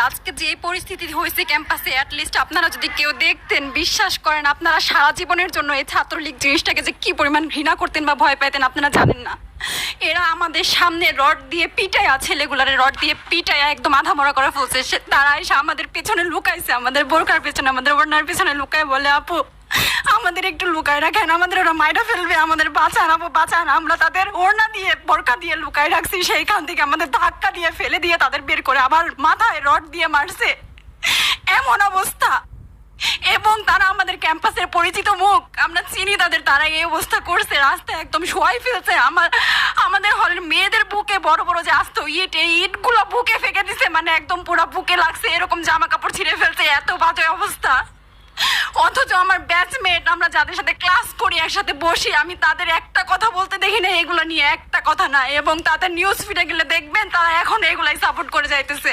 আজকে যে পরিস্থিতি হয়েছে ক্যাম্পাসে, অ্যাটলিস্ট আপনারা যদি কেউ দেখতেন, বিশ্বাস করেন আপনারা সারা জীবনের জন্য এই ছাত্রলীগ জিনিসটাকে যে কি পরিমাণ ঘৃণা করতেন বা ভয় পাইতেন আপনারা জানেন না। এরা আমাদের সামনে রড দিয়ে পিটায়া, ছেলেগুলারে রড দিয়ে পিটায়া একদম আধা মরা করে ফেলছে। তারা এসে আমাদের পেছনে লুকাইছে, আমাদের বোরকার পেছনে, আমাদের ওড়নার পেছনে লুকায় বলে, আপু আমাদের একটু লুকায় রাখেন, আমাদের ওরা মাইরা ফেলবে, আমাদের বাঁচান আপু বাঁচান। আমরা তাদের ওড়না দিয়ে বোরকা দিয়ে লুকায় রাখছি, সেইখান থেকে আমাদের ধাক্কা দিয়ে ফেলে দিয়ে তাদের বের করে আবার মাথায় রড দিয়ে মারছে। এমন অবস্থা। এবং তারা আমাদের ক্যাম্পাসের পরিচিত মুখ, আমরা চিনি তাদের, তারা এই অবস্থা করছে, রাস্তায় একদম শোয়াই ফেলছে। আমাদের হলের মেয়েদের বুকে বড় বড় যে আসতো ইট, এই ইটগুলো বুকে ফেঁকে দিছে, মানে একদম পুরো বুকে লাগছে, এরকম জামা কাপড় ছিঁড়ে ফেলছে, এত বাজে অবস্থা। অথচ আমার ব্যাচমেট, আমরা যাদের সাথে ক্লাস করি, একসাথে বসি, আমি তাদের একটা কথা বলতে দেখি না এগুলো নিয়ে, একটা কথা না। এবং তাদের নিউজ ফিডে গেলে দেখবেন তারা এখন এগুলাই সাপোর্ট করে যাইতেছে।